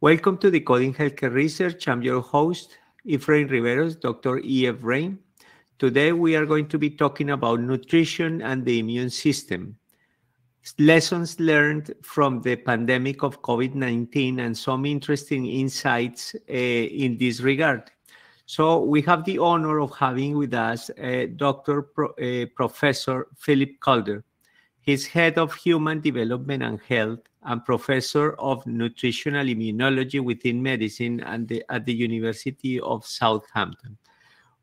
Welcome to Decoding Healthcare Research. I'm your host, Efrain Riveros, Dr. E.F. Rain. Today, we are going to be talking about nutrition and the immune system, lessons learned from the pandemic of COVID-19, and some interesting insights in this regard. So we have the honor of having with us Professor Philip Calder. He's head of Human Development and Health and professor of Nutritional Immunology within medicine at the University of Southampton.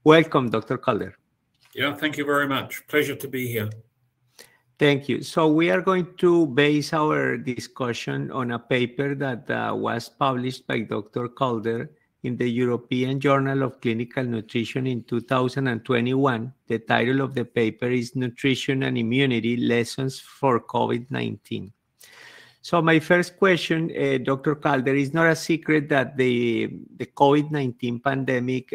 Welcome, Dr. Calder. Yeah, thank you very much. Pleasure to be here. Thank you. So we are going to base our discussion on a paper that was published by Dr. Calder in the European Journal of Clinical Nutrition in 2021. The title of the paper is Nutrition and Immunity, Lessons for COVID-19. So my first question, Dr. Calder, is not a secret that the COVID-19 pandemic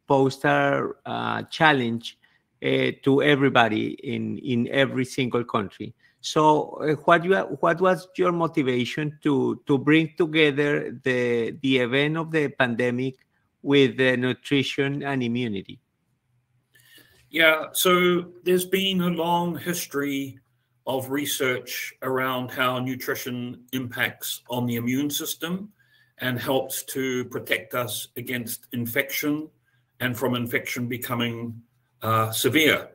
posed a challenge to everybody in every single country. So what was your motivation to bring together the event of the pandemic with the nutrition and immunity? Yeah, so there's been a long history of research around how nutrition impacts on the immune system and helps to protect us against infection and from infection becoming severe.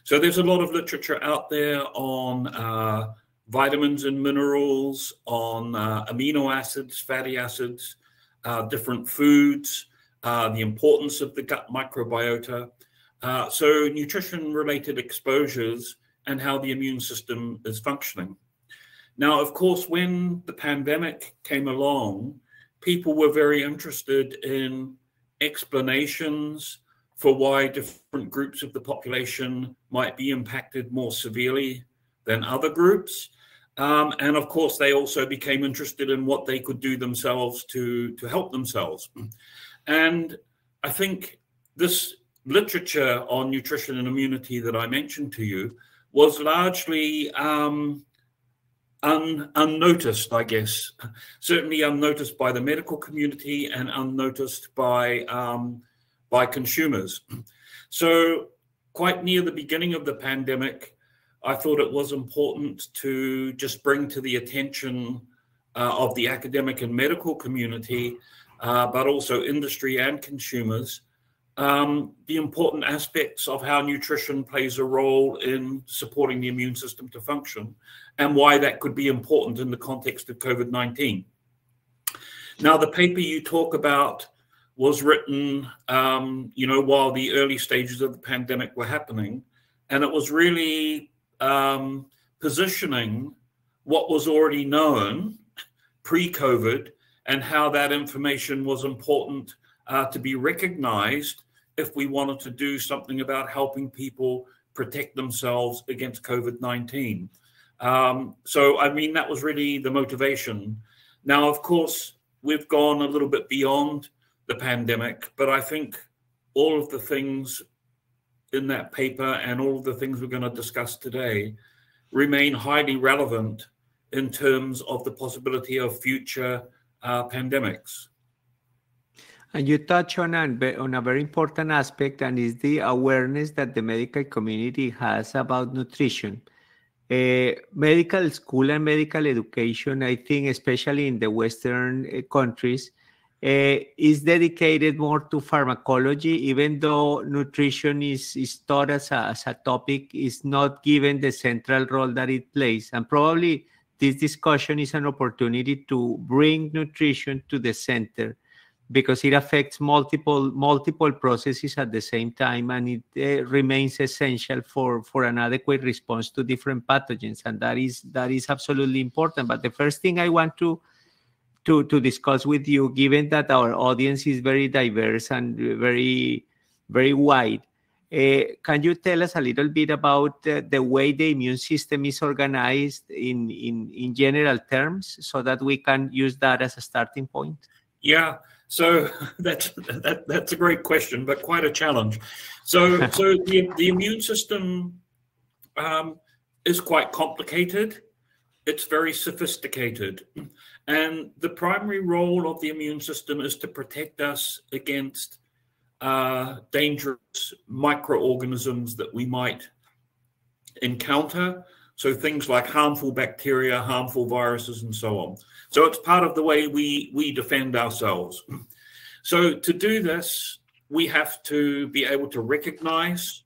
So there's a lot of literature out there on vitamins and minerals, on amino acids, fatty acids, different foods, the importance of the gut microbiota. So nutrition-related exposures and how the immune system is functioning. Now, of course, when the pandemic came along, people were very interested in explanations for why different groups of the population might be impacted more severely than other groups. And of course, they also became interested in what they could do themselves to help themselves. And I think this literature on nutrition and immunity that I mentioned to you was largely unnoticed, I guess. Certainly unnoticed by the medical community and unnoticed by consumers. So quite near the beginning of the pandemic, I thought it was important to just bring to the attention of the academic and medical community, but also industry and consumers, the important aspects of how nutrition plays a role in supporting the immune system to function and why that could be important in the context of COVID-19. Now, the paper you talk about was written, while the early stages of the pandemic were happening, and it was really positioning what was already known pre-COVID and how that information was important to be recognized if we wanted to do something about helping people protect themselves against COVID-19. So, I mean, that was really the motivation. Now, of course, we've gone a little bit beyond the pandemic, but I think all of the things in that paper and all of the things we're going to discuss today remain highly relevant in terms of the possibility of future pandemics. And you touch on a very important aspect, and is the awareness that the medical community has about nutrition. Medical school and medical education, I think, especially in the Western countries, is dedicated more to pharmacology, even though nutrition is taught as a topic, is not given the central role that it plays. And probably this discussion is an opportunity to bring nutrition to the center, because it affects multiple processes at the same time, and it remains essential for an adequate response to different pathogens, and that is absolutely important. But the first thing I want to to discuss with you, given that our audience is very diverse and very, very wide. Can you tell us a little bit about the way the immune system is organized in general terms, so that we can use that as a starting point? Yeah, so that's a great question, but quite a challenge. So the immune system is quite complicated. It's very sophisticated. And the primary role of the immune system is to protect us against dangerous microorganisms that we might encounter. So things like harmful bacteria, harmful viruses, and so on. So it's part of the way we defend ourselves. So to do this, we have to be able to recognize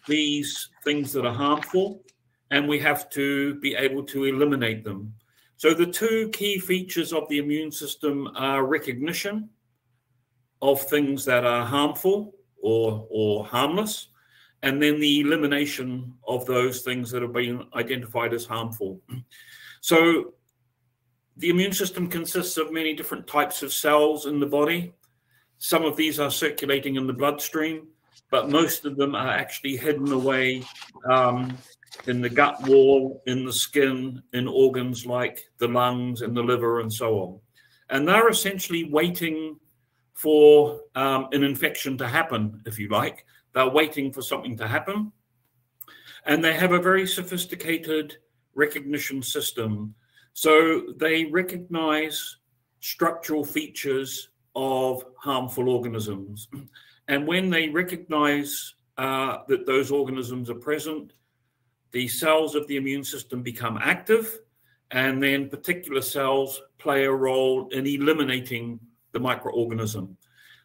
these things that are harmful, and we have to be able to eliminate them. So the two key features of the immune system are recognition of things that are harmful or harmless, and then the elimination of those things that have been identified as harmful. So the immune system consists of many different types of cells in the body. Some of these are circulating in the bloodstream, but most of them are actually hidden away in the gut wall, in the skin, in organs like the lungs and the liver and so on. And they're essentially waiting for an infection to happen, if you like. They're waiting for something to happen. And they have a very sophisticated recognition system. So they recognize structural features of harmful organisms. And when they recognize that those organisms are present, the cells of the immune system become active, and then particular cells play a role in eliminating the microorganism.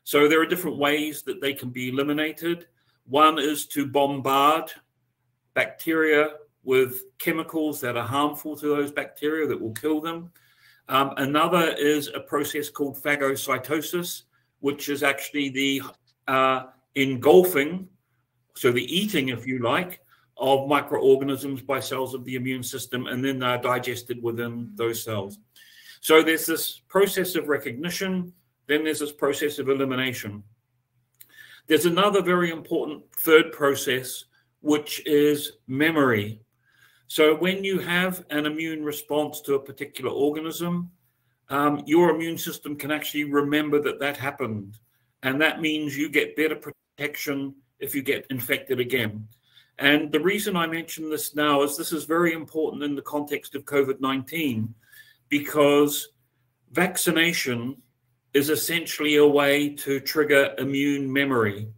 So there are different ways that they can be eliminated. One is to bombard bacteria with chemicals that are harmful to those bacteria that will kill them. Another is a process called phagocytosis, which is actually the engulfing, so the eating, if you like, of microorganisms by cells of the immune system, and then they're digested within those cells. So there's this process of recognition, then there's this process of elimination. There's another very important third process, which is memory. So when you have an immune response to a particular organism, your immune system can actually remember that that happened. And that means you get better protection if you get infected again. And the reason I mention this now is this is very important in the context of COVID-19, because vaccination is essentially a way to trigger immune memory.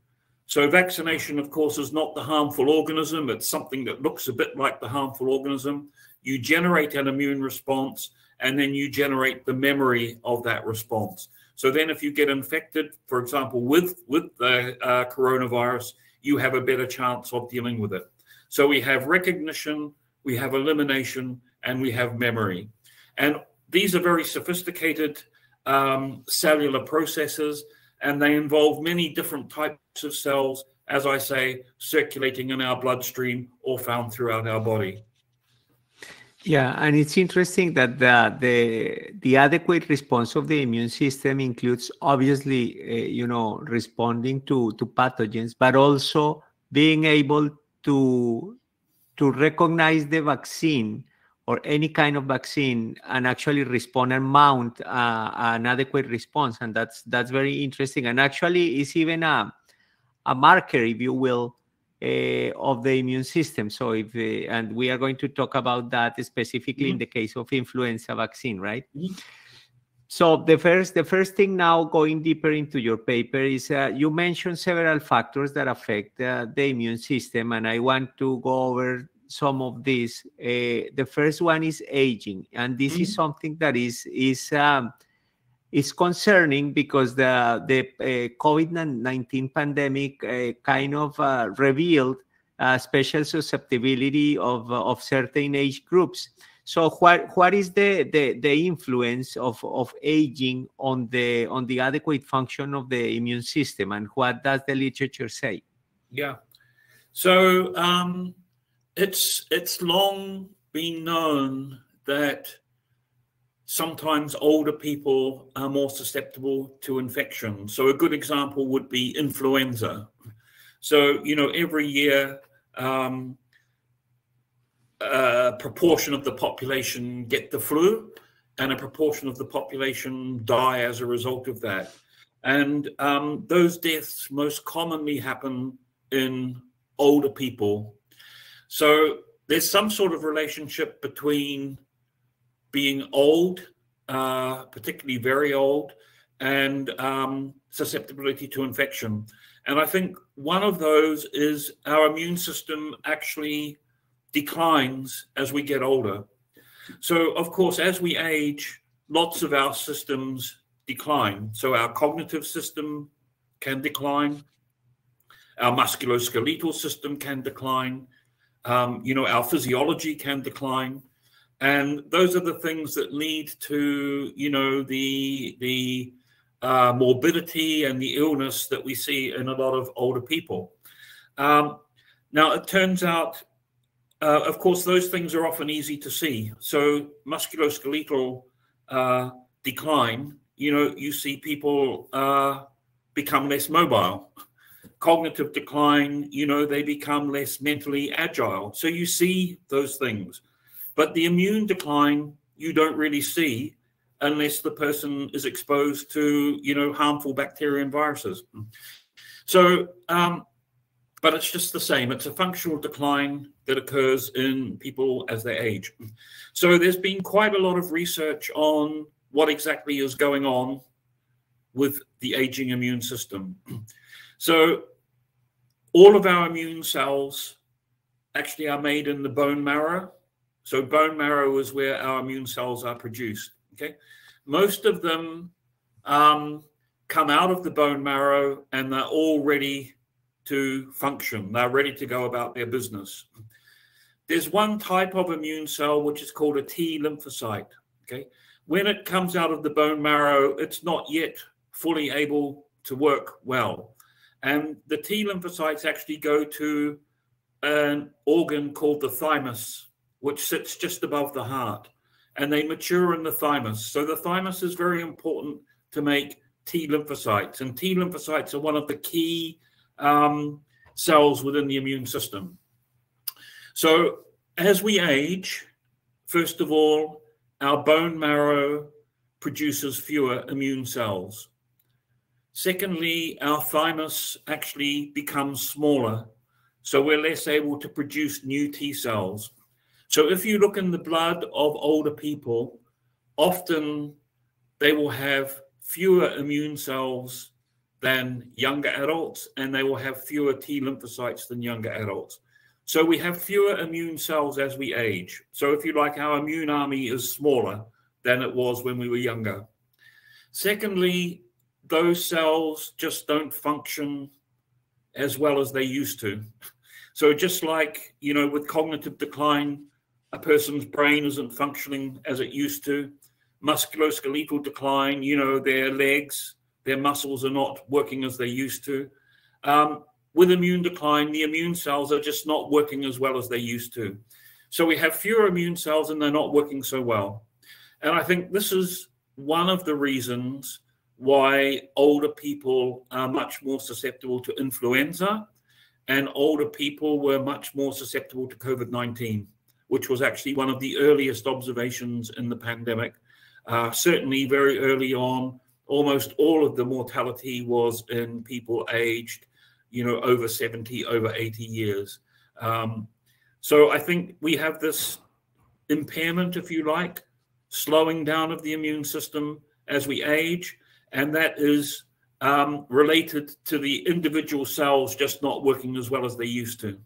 So vaccination, of course, is not the harmful organism. It's something that looks a bit like the harmful organism. You generate an immune response, and then you generate the memory of that response. So then if you get infected, for example, with the coronavirus, you have a better chance of dealing with it. So we have recognition, we have elimination, and we have memory. And these are very sophisticated cellular processes, and they involve many different types of cells, as I say, circulating in our bloodstream or found throughout our body. Yeah, and it's interesting that the adequate response of the immune system includes obviously, responding to pathogens, but also being able to recognize the vaccine or any kind of vaccine and actually respond and mount an adequate response, and that's very interesting. And actually, it's even a marker, if you will, of the immune system. So and we are going to talk about that specifically in the case of influenza vaccine, right? So the first thing now, going deeper into your paper, is you mentioned several factors that affect the immune system, and I want to go over some of these. The first one is aging, and this is something that is concerning because the COVID-19 pandemic kind of revealed special susceptibility of certain age groups. So what is the influence of aging on the adequate function of the immune system, and what does the literature say? Yeah, so it's long been known that sometimes older people are more susceptible to infection. So a good example would be influenza. So, every year, a proportion of the population get the flu, and a proportion of the population die as a result of that. And those deaths most commonly happen in older people. So there's some sort of relationship between being old, particularly very old, and susceptibility to infection. And I think one of those is our immune system actually declines as we get older. So, of course, as we age, lots of our systems decline. So our cognitive system can decline. Our musculoskeletal system can decline. Our physiology can decline. And those are the things that lead to, the morbidity and the illness that we see in a lot of older people. Now, it turns out, of course, those things are often easy to see. So musculoskeletal decline, you see people become less mobile. Cognitive decline, they become less mentally agile. So you see those things. But the immune decline, you don't really see unless the person is exposed to, harmful bacteria and viruses. So, but it's just the same. It's a functional decline that occurs in people as they age. So there's been quite a lot of research on what exactly is going on with the aging immune system. So all of our immune cells actually are made in the bone marrow. So bone marrow is where our immune cells are produced. Okay, most of them come out of the bone marrow and they're all ready to function. They're ready to go about their business. There's one type of immune cell which is called a T lymphocyte. Okay, when it comes out of the bone marrow, it's not yet fully able to work well. And the T lymphocytes actually go to an organ called the thymus, which sits just above the heart, and they mature in the thymus. So the thymus is very important to make T lymphocytes, and T lymphocytes are one of the key cells within the immune system. So as we age, first of all, our bone marrow produces fewer immune cells. Secondly, our thymus actually becomes smaller, so we're less able to produce new T cells. So if you look in the blood of older people, often they will have fewer immune cells than younger adults, and they will have fewer T lymphocytes than younger adults. So we have fewer immune cells as we age. So if you like, our immune army is smaller than it was when we were younger. Secondly, those cells just don't function as well as they used to. So just like, with cognitive decline, a person's brain isn't functioning as it used to. Musculoskeletal decline, their legs, their muscles are not working as they used to. With immune decline, the immune cells are just not working as well as they used to. So we have fewer immune cells and they're not working so well. And I think this is one of the reasons why older people are much more susceptible to influenza, and older people were much more susceptible to COVID-19, which was actually one of the earliest observations in the pandemic. Certainly very early on, almost all of the mortality was in people aged, over 70, over 80 years. So I think we have this impairment, if you like, slowing down of the immune system as we age, and that is related to the individual cells just not working as well as they used to.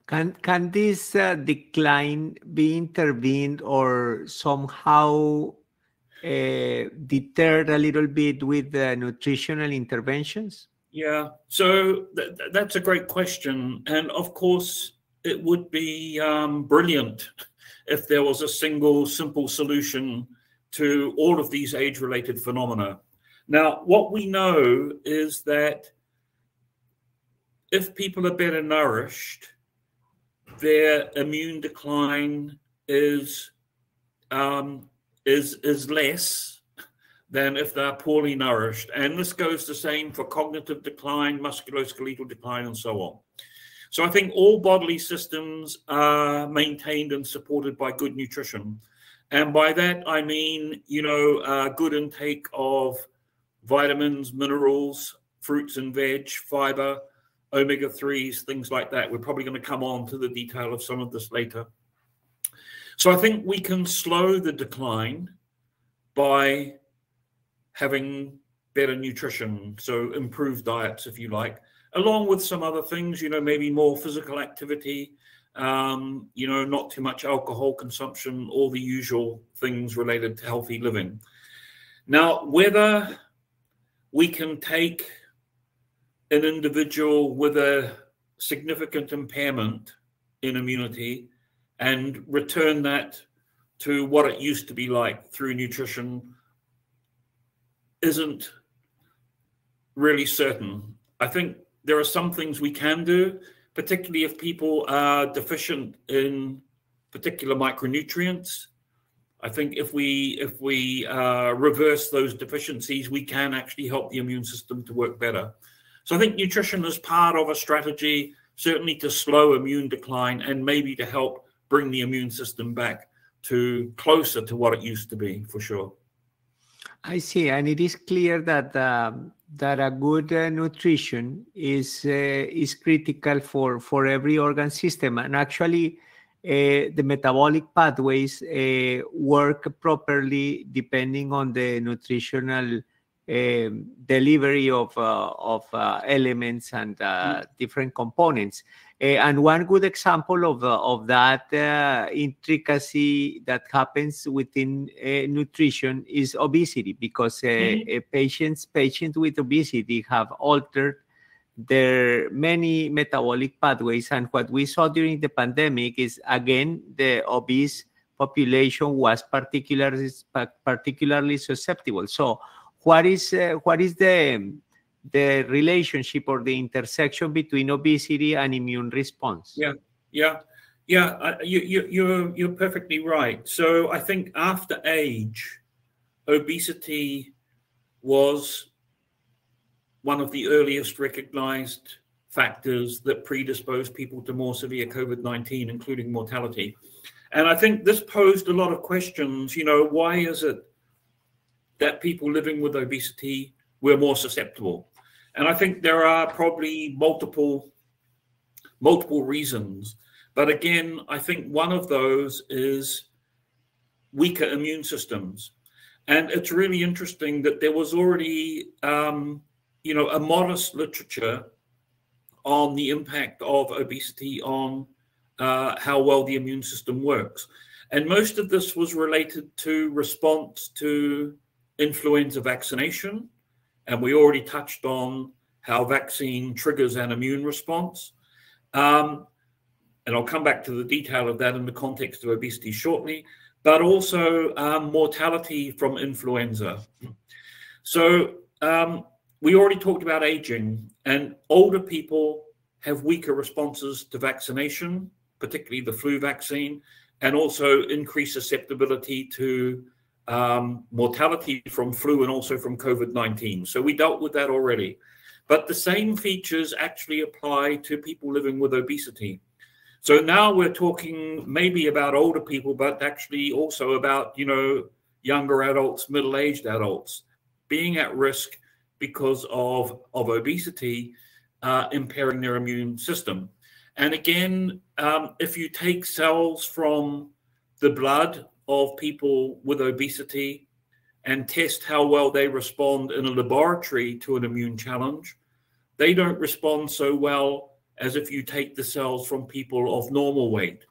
Can this decline be intervened or somehow deterred a little bit with the nutritional interventions? Yeah, so that's a great question. And of course, it would be brilliant if there was a single simple solution to all of these age-related phenomena. Now, what we know is that if people are better nourished, their immune decline is is less than if they're poorly nourished. And this goes the same for cognitive decline, musculoskeletal decline, and so on. So I think all bodily systems are maintained and supported by good nutrition. And by that, I mean, good intake of vitamins, minerals, fruits and veg, fiber, omega-3s, things like that. We're probably going to come on to the detail of some of this later. So I think we can slow the decline by having better nutrition, so improved diets, if you like, along with some other things, maybe more physical activity, not too much alcohol consumption, all the usual things related to healthy living. Now, whether we can take an individual with a significant impairment in immunity and return that to what it used to be like through nutrition isn't really certain. I think there are some things we can do, particularly if people are deficient in particular micronutrients. I think if we reverse those deficiencies, we can actually help the immune system to work better. So I think nutrition is part of a strategy, certainly to slow immune decline and maybe to help bring the immune system back to closer to what it used to be, for sure. I see, and it is clear that that a good nutrition is critical for every organ system, and actually the metabolic pathways work properly depending on the nutritional delivery of elements and different components. And one good example of that intricacy that happens within nutrition is obesity, because patients with obesity have altered their many metabolic pathways. And what we saw during the pandemic is, again, the obese population was particularly susceptible. So what is the relationship or the intersection between obesity and immune response? You're perfectly right. So I think after age, obesity was one of the earliest recognized factors that predispose people to more severe COVID-19, including mortality. And I think this posed a lot of questions. Why is it that people living with obesity were more susceptible? And I think there are probably multiple reasons. But again, I think one of those is weaker immune systems. And it's really interesting that there was already, a modest literature on the impact of obesity on how well the immune system works. And most of this was related to response to influenza vaccination. And we already touched on how vaccine triggers an immune response. And I'll come back to the detail of that in the context of obesity shortly, but also mortality from influenza. So we already talked about aging, and older people have weaker responses to vaccination, particularly the flu vaccine, and also increased susceptibility to mortality from flu and also from COVID-19. So we dealt with that already. But the same features actually apply to people living with obesity. So now we're talking maybe about older people, but actually also about, younger adults, middle-aged adults being at risk because of obesity impairing their immune system. And again, if you take cells from the blood of people with obesity and test how well they respond in a laboratory to an immune challenge, they don't respond so well as if you take the cells from people of normal weight.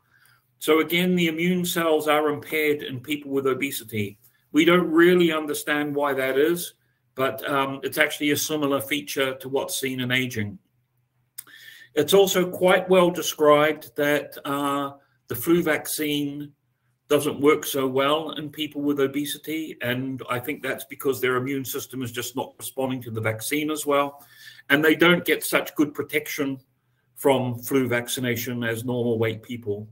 So again, the immune cells are impaired in people with obesity. We don't really understand why that is, but it's actually a similar feature to what's seen in aging. It's also quite well described that the flu vaccine doesn't work so well in people with obesity. And I think that's because their immune system is just not responding to the vaccine as well. And they don't get such good protection from flu vaccination as normal weight people.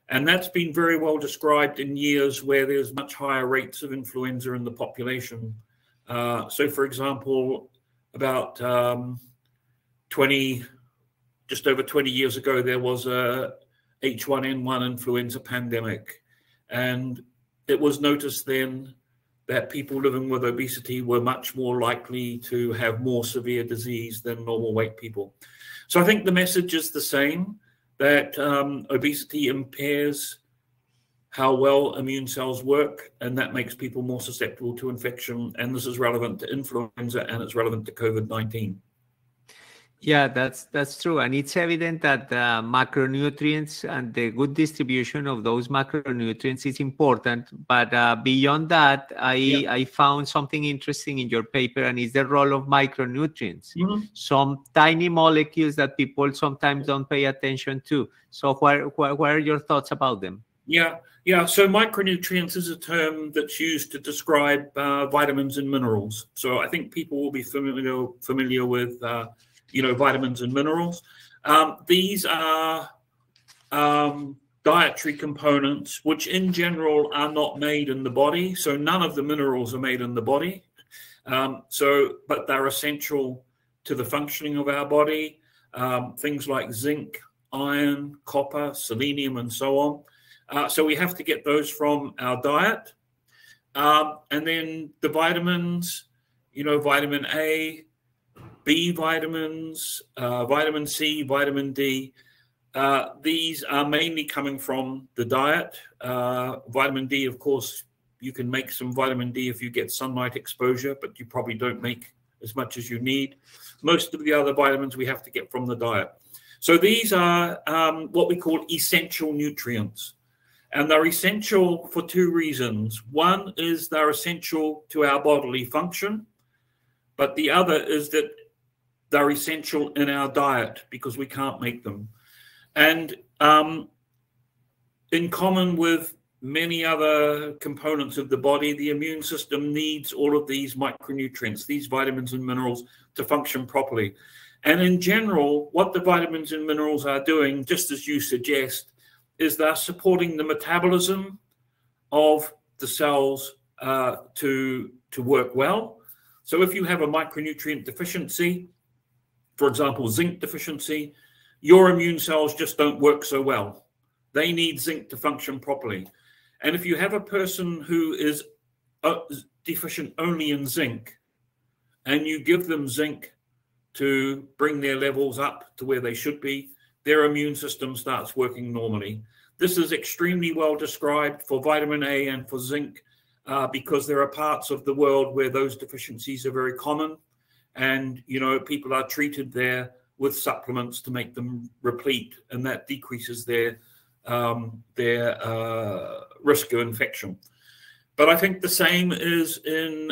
And that's been very well described in years where there's much higher rates of influenza in the population. So, for example, about just over 20 years ago, there was a H1N1 influenza pandemic. And it was noticed then that people living with obesity were much more likely to have more severe disease than normal weight people. So I think the message is the same, that obesity impairs how well immune cells work, and that makes people more susceptible to infection. And this is relevant to influenza, and it's relevant to COVID-19. Yeah, that's true. And it's evident that macronutrients and the good distribution of those macronutrients is important. But beyond that, I found something interesting in your paper, and it's the role of micronutrients. Some tiny molecules that people sometimes don't pay attention to. So what are your thoughts about them? Yeah. So micronutrients is a term that's used to describe vitamins and minerals. So I think people will be familiar with vitamins and minerals. These are dietary components, which in general are not made in the body. So none of the minerals are made in the body. But they're essential to the functioning of our body. Things like zinc, iron, copper, selenium, and so on. So we have to get those from our diet. And then the vitamins, vitamin A, B vitamins, vitamin C, vitamin D. These are mainly coming from the diet. Vitamin D, of course, you can make some vitamin D if you get sunlight exposure, but you probably don't make as much as you need. Most of the other vitamins we have to get from the diet. So these are what we call essential nutrients. And they're essential for two reasons. One is they're essential to our bodily function, but the other is that they're essential in our diet because we can't make them. And in common with many other components of the body, the immune system needs all of these micronutrients, these vitamins and minerals, to function properly. And in general, what the vitamins and minerals are doing, just as you suggest, is they're supporting the metabolism of the cells to work well. So if you have a micronutrient deficiency, for example, zinc deficiency, your immune cells just don't work so well. They need zinc to function properly. And if you have a person who is deficient only in zinc, and you give them zinc to bring their levels up to where they should be, their immune system starts working normally. This is extremely well described for vitamin A and for zinc because there are parts of the world where those deficiencies are very common. And, people are treated there with supplements to make them replete, and that decreases their risk of infection. But I think the same is in,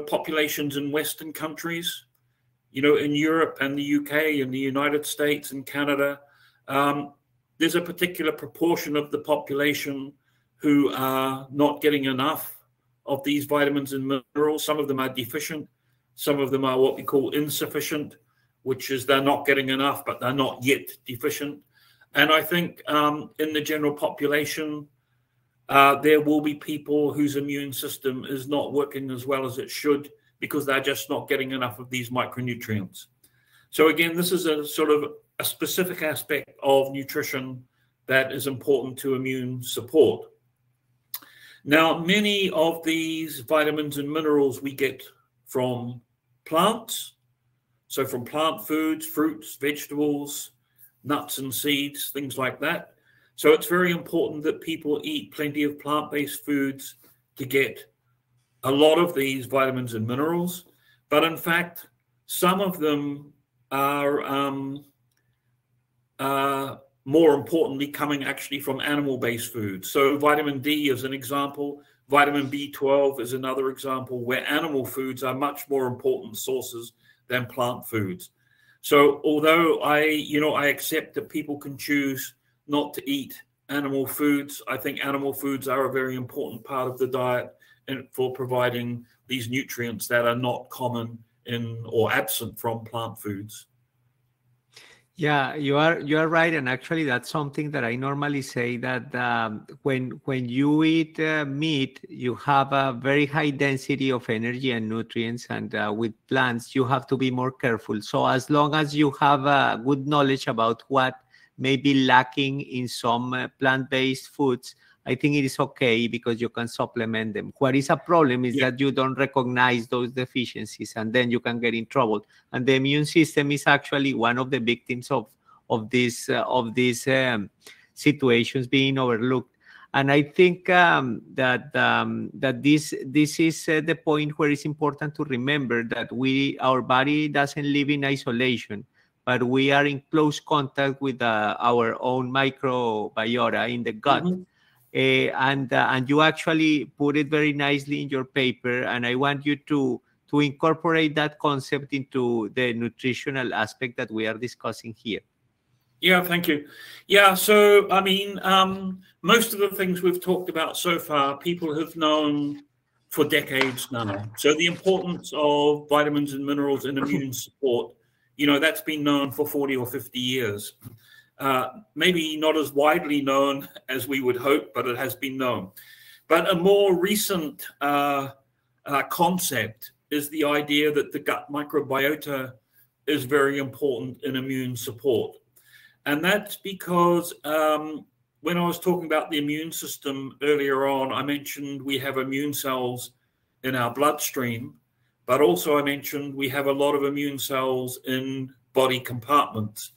populations in Western countries, in Europe and the UK and the United States and Canada. There's a particular proportion of the population who are not getting enough of these vitamins and minerals. Some of them are deficient. Some of them are what we call insufficient, which is they're not getting enough, but they're not yet deficient. And I think in the general population, there will be people whose immune system is not working as well as it should because they're just not getting enough of these micronutrients. So again, this is a sort of a specific aspect of nutrition that is important to immune support. Now, many of these vitamins and minerals we get from plants, so from plant foods, fruits, vegetables, nuts and seeds, things like that. So it's very important that people eat plenty of plant-based foods to get a lot of these vitamins and minerals. But in fact, some of them are more importantly coming actually from animal-based foods. So vitamin D is an example. Vitamin B12 is another example where animal foods are much more important sources than plant foods. So although I accept that people can choose not to eat animal foods, I think animal foods are a very important part of the diet and for providing these nutrients that are not common in or absent from plant foods. Yeah, you are right, and actually, that's something that I normally say that when you eat meat, you have a very high density of energy and nutrients, and with plants, you have to be more careful. So as long as you have good knowledge about what may be lacking in some plant-based foods, I think it is okay because you can supplement them. What is a problem is Yeah. that you don't recognize those deficiencies, and then you can get in trouble. And the immune system is actually one of the victims of these situations being overlooked. And I think that this is the point where it's important to remember that our body doesn't live in isolation, but we are in close contact with our own microbiota in the gut. Mm-hmm. And you actually put it very nicely in your paper, and I want you to incorporate that concept into the nutritional aspect that we are discussing here. Yeah, thank you. Yeah, so I mean, most of the things we've talked about so far, people have known for decades now. So the importance of vitamins and minerals in immune support, that's been known for 40 or 50 years. Maybe not as widely known as we would hope, but it has been known. But a more recent concept is the idea that the gut microbiota is very important in immune support. And that's because when I was talking about the immune system earlier on, I mentioned we have immune cells in our bloodstream, but also I mentioned we have a lot of immune cells in body compartments.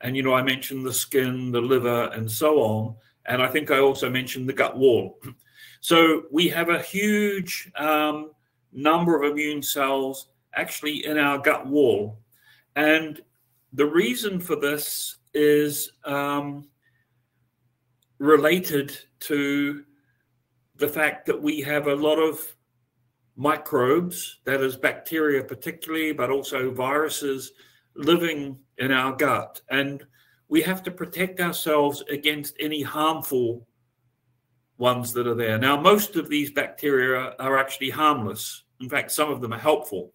And, I mentioned the skin, the liver, and so on. And I think I also mentioned the gut wall. So we have a huge number of immune cells actually in our gut wall. And the reason for this is related to the fact that we have a lot of microbes, that is bacteria particularly, but also viruses living in our gut. And we have to protect ourselves against any harmful ones that are there. Now, most of these bacteria are actually harmless. In fact, some of them are helpful.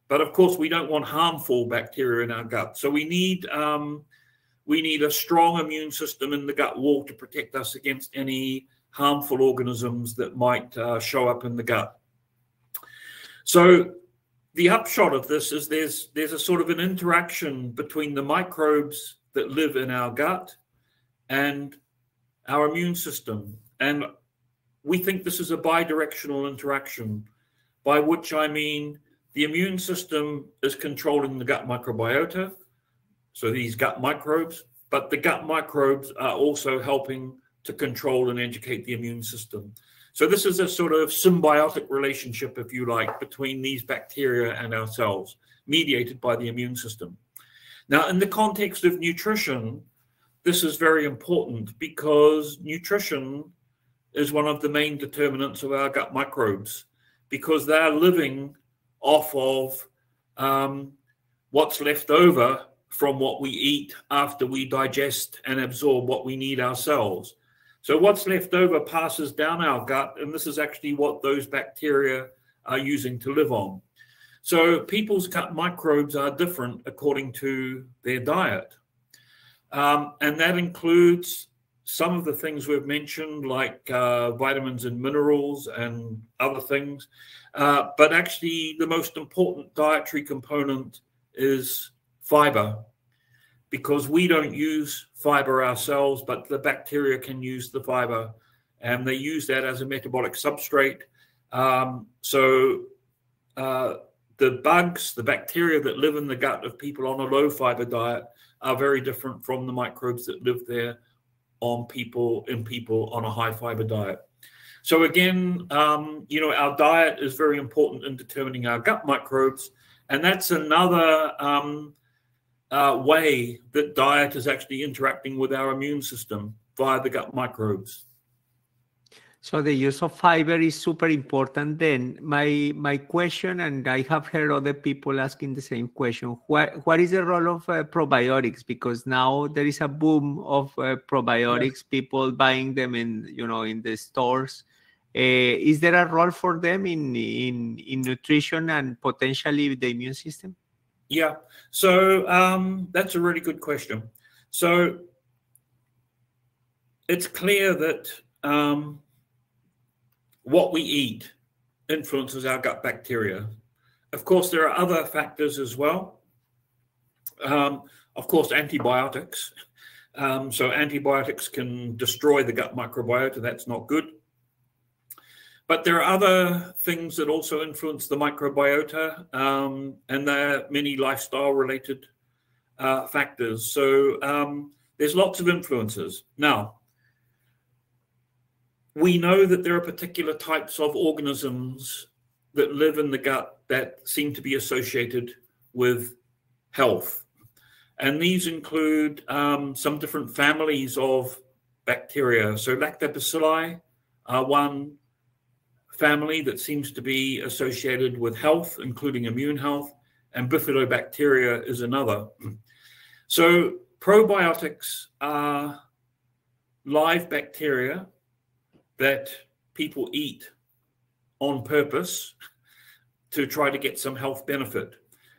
But of course, we don't want harmful bacteria in our gut. So we need a strong immune system in the gut wall to protect us against any harmful organisms that might show up in the gut. So the upshot of this is there's a sort of an interaction between the microbes that live in our gut and our immune system. And we think this is a bidirectional interaction, by which I mean the immune system is controlling the gut microbiota, so these gut microbes, but the gut microbes are also helping to control and educate the immune system. So this is a sort of symbiotic relationship, if you like, between these bacteria and our cells, mediated by the immune system. Now, in the context of nutrition, this is very important because nutrition is one of the main determinants of our gut microbes, because they're living off of what's left over from what we eat after we digest and absorb what we need ourselves. So what's left over passes down our gut, and this is actually what those bacteria are using to live on. So people's gut microbes are different according to their diet. And that includes some of the things we've mentioned, like vitamins and minerals and other things. But actually, the most important dietary component is fiber, because we don't use fiber ourselves, but the bacteria can use the fiber, and they use that as a metabolic substrate. So the bugs, the bacteria that live in the gut of people on a low fiber diet are very different from the microbes that live there in people on a high fiber diet. So again, our diet is very important in determining our gut microbes, and that's another way that diet is actually interacting with our immune system via the gut microbes. So the use of fiber is super important. Then my question, and I have heard other people asking the same question, what is the role of probiotics? Because now there is a boom of probiotics, yes. People buying them in the stores. Is there a role for them in nutrition and potentially the immune system? Yeah, so that's a really good question. So it's clear that what we eat influences our gut bacteria. Of course, there are other factors as well. Of course, antibiotics. So antibiotics can destroy the gut microbiota. That's not good. But there are other things that also influence the microbiota, and there are many lifestyle-related factors. So there's lots of influences. Now, we know that there are particular types of organisms that live in the gut that seem to be associated with health. And these include some different families of bacteria. So lactobacilli are one family that seems to be associated with health, including immune health, and bifidobacteria is another. So probiotics are live bacteria that people eat on purpose to try to get some health benefit.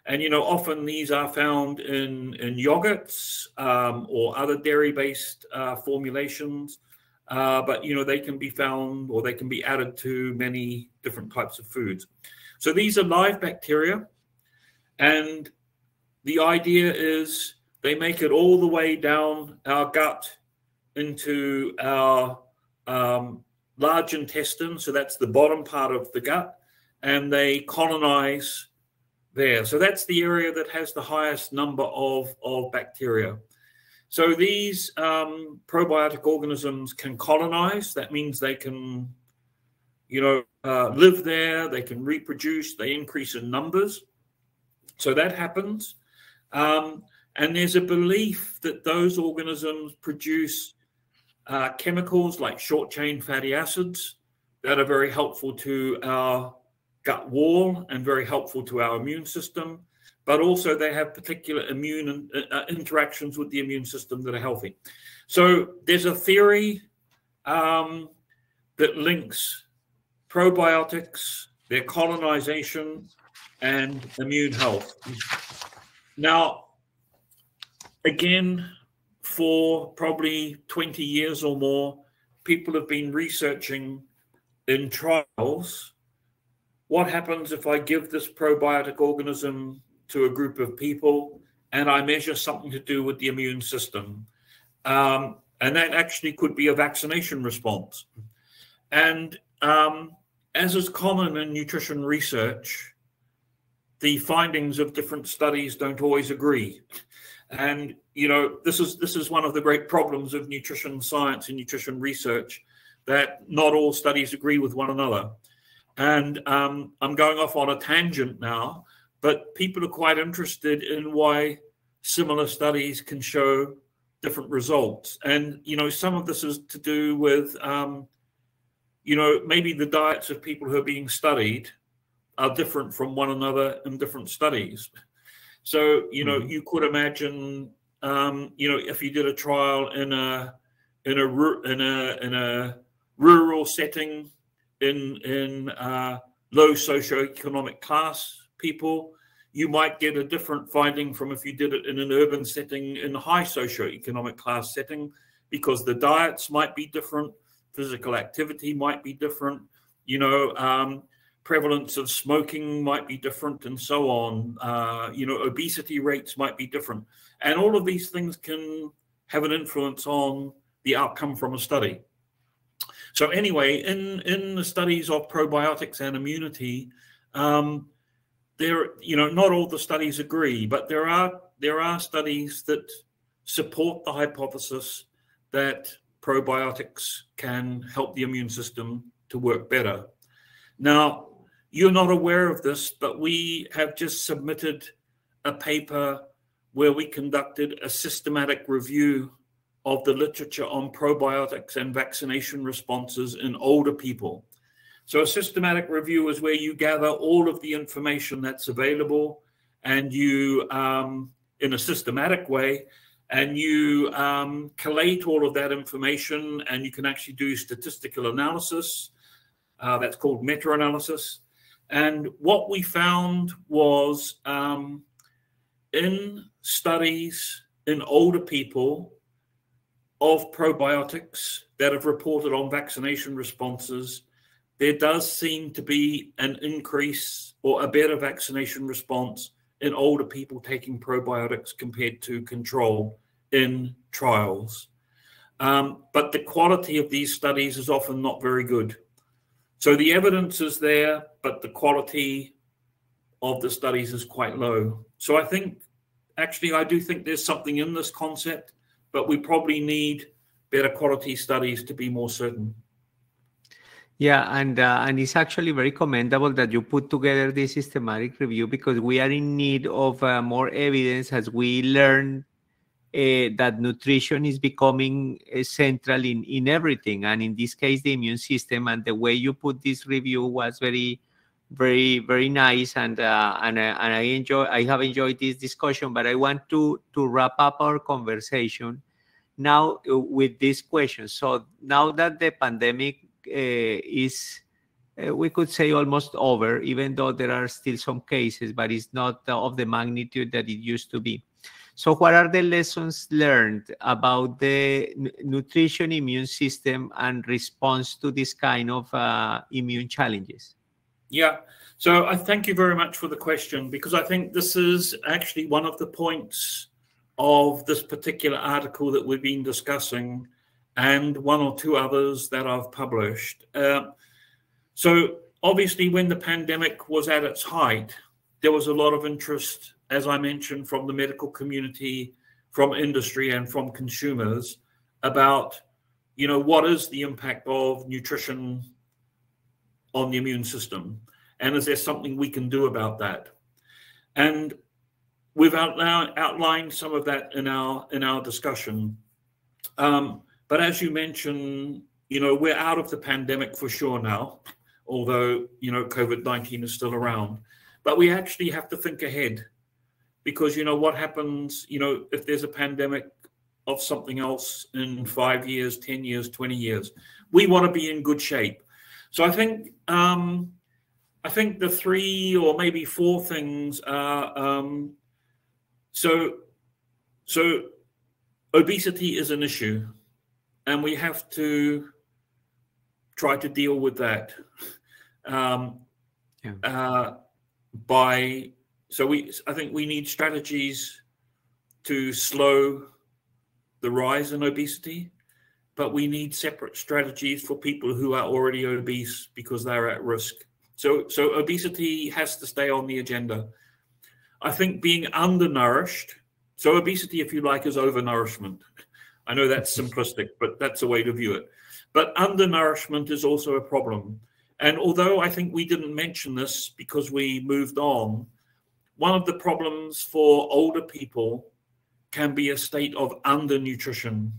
And, you know, often these are found in yogurts or other dairy-based formulations. But, you know, they can be found or they can be added to many different types of foods. So these are live bacteria. And the idea is they make it all the way down our gut into our large intestine. So that's the bottom part of the gut. And they colonize there. So that's the area that has the highest number of bacteria. So these probiotic organisms can colonize. That means they can, you know, live there. They can reproduce. They increase in numbers. So that happens. And there's a belief that those organisms produce chemicals like short-chain fatty acids that are very helpful to our gut wall and very helpful to our immune system. But also they have particular immune interactions with the immune system that are healthy. So there's a theory that links probiotics, their colonization, and immune health. Now, again, for probably 20 years or more, people have been researching in trials what happens if I give this probiotic organism to a group of people and I measure something to do with the immune system. And that actually could be a vaccination response. And as is common in nutrition research, the findings of different studies don't always agree. And, you know, this is one of the great problems of nutrition science and nutrition research, that not all studies agree with one another. And I'm going off on a tangent now, but people are quite interested in why similar studies can show different results. And, you know, some of this is to do with, you know, maybe the diets of people who are being studied are different from one another in different studies. So, you know, you could imagine, you know, if you did a trial in a rural setting, in low socioeconomic class people, you might get a different finding from if you did it in an urban setting in a high socioeconomic class setting, because the diets might be different, physical activity might be different, you know, prevalence of smoking might be different, and so on. You know, obesity rates might be different. And all of these things can have an influence on the outcome from a study. So anyway, in the studies of probiotics and immunity, you know, not all the studies agree, but there are studies that support the hypothesis that probiotics can help the immune system to work better. Now, you're not aware of this, but we have just submitted a paper where we conducted a systematic review of the literature on probiotics and vaccination responses in older people. So a systematic review is where you gather all of the information that's available, and you, in a systematic way, and you collate all of that information, and you can actually do statistical analysis. That's called meta-analysis. And what we found was in studies in older people of probiotics that have reported on vaccination responses, there does seem to be an increase or a better vaccination response in older people taking probiotics compared to control in trials. But the quality of these studies is often not very good. So the evidence is there, but the quality of the studies is quite low. So I think, actually, I do think there's something in this concept, but we probably need better quality studies to be more certain. Yeah, and it's actually very commendable that you put together this systematic review, because we are in need of more evidence as we learn that nutrition is becoming central in everything, and in this case, the immune system. And the way you put this review was very, very, very nice, and I have enjoyed this discussion. But I want to wrap up our conversation now with this question. So now that the pandemic is, we could say, almost over, even though there are still some cases, but it's not of the magnitude that it used to be. So what are the lessons learned about the nutrition, immune system, and response to this kind of immune challenges? Yeah, so I thank you very much for the question, because I think this is actually one of the points of this particular article that we've been discussing, and one or two others that I've published. So obviously, when the pandemic was at its height, there was a lot of interest, as I mentioned, from the medical community, from industry, and from consumers about, you know, what is the impact of nutrition on the immune system, and is there something we can do about that? And we've outlined some of that in our discussion. But as you mentioned, you know, we're out of the pandemic for sure now, although, you know, COVID-19 is still around. But we actually have to think ahead, because, you know, what happens, you know, if there's a pandemic of something else in 5 years, 10 years, 20 years, we want to be in good shape. So I think the 3 or maybe 4 things are, so obesity is an issue, and we have to try to deal with that I think we need strategies to slow the rise in obesity, but we need separate strategies for people who are already obese because they're at risk. So obesity has to stay on the agenda. I think being undernourished, so obesity, if you like, is overnourishment. I know that's simplistic, but that's a way to view it. But undernourishment is also a problem. And although I think we didn't mention this because we moved on, one of the problems for older people can be a state of undernutrition.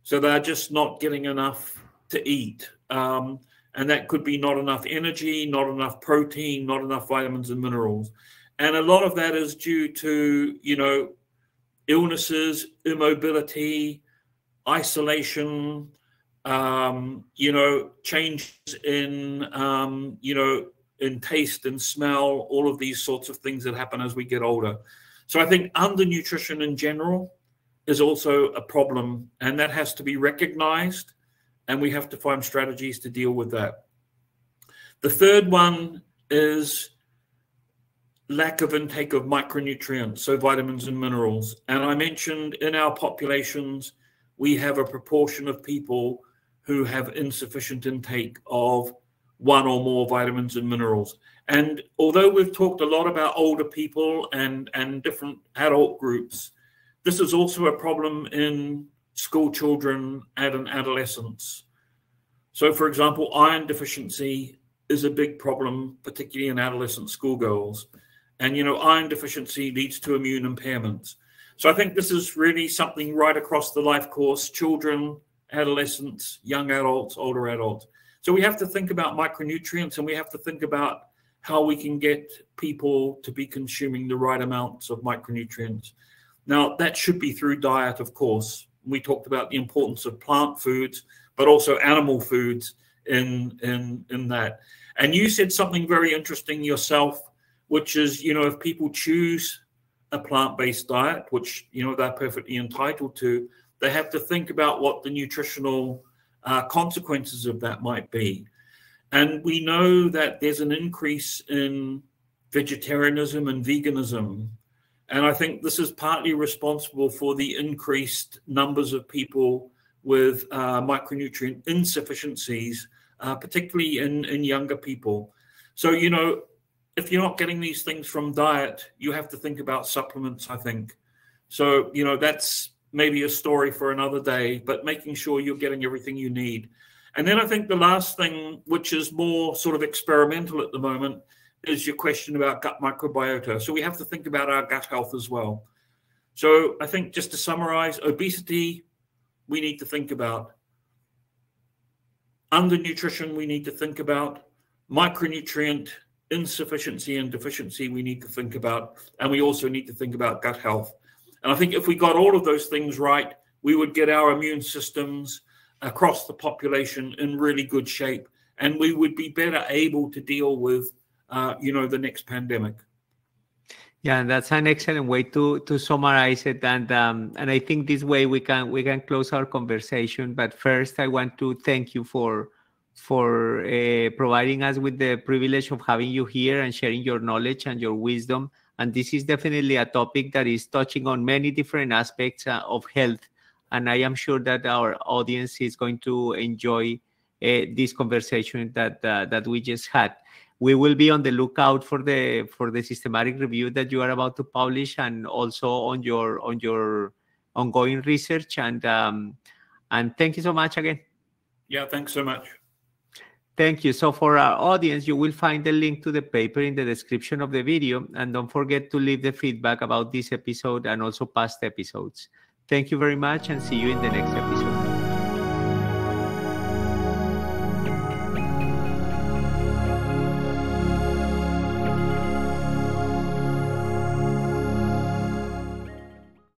So they're just not getting enough to eat. And that could be not enough energy, not enough protein, not enough vitamins and minerals. And a lot of that is due to, you know, illnesses, immobility, isolation, you know, changes in, you know, in taste and smell, all of these sorts of things that happen as we get older. So I think undernutrition in general is also a problem, and that has to be recognized, and we have to find strategies to deal with that. The third one is lack of intake of micronutrients, so vitamins and minerals. And I mentioned in our populations, we have a proportion of people who have insufficient intake of 1 or more vitamins and minerals. And although we've talked a lot about older people and different adult groups, this is also a problem in school children and in adolescents. So, for example, iron deficiency is a big problem, particularly in adolescent schoolgirls. And, you know, iron deficiency leads to immune impairments. So I think this is really something right across the life course: children, adolescents, young adults, older adults. So we have to think about micronutrients, and we have to think about how we can get people to be consuming the right amounts of micronutrients. Now, that should be through diet, of course. We talked about the importance of plant foods, but also animal foods in that. And you said something very interesting yourself, which is, you know, if people choose a plant-based diet, which, you know, they're perfectly entitled to, they have to think about what the nutritional consequences of that might be. And we know that there's an increase in vegetarianism and veganism. And I think this is partly responsible for the increased numbers of people with micronutrient insufficiencies, particularly in younger people. So, you know, if you're not getting these things from diet, you have to think about supplements, I think. So, you know, that's maybe a story for another day, but making sure you're getting everything you need. And then I think the last thing, which is more sort of experimental at the moment, is your question about gut microbiota. So we have to think about our gut health as well. So I think, just to summarize, obesity, we need to think about. Undernutrition, we need to think about. Micronutrient insufficiency and deficiency, we need to think about. And we also need to think about gut health. And I think if we got all of those things right, we would get our immune systems across the population in really good shape. And we would be better able to deal with, you know, the next pandemic. Yeah, and that's an excellent way to summarize it, and I think this way we can close our conversation. But first, I want to thank you for providing us with the privilege of having you here and sharing your knowledge and your wisdom. And this is definitely a topic that is touching on many different aspects of health, and I am sure that our audience is going to enjoy this conversation that we just had. We will be on the lookout for the systematic review that you are about to publish, and also on your ongoing research. And thank you so much again. Yeah, thanks so much. Thank you. So for our audience, you will find the link to the paper in the description of the video, and don't forget to leave the feedback about this episode and also past episodes. Thank you very much, and see you in the next episode.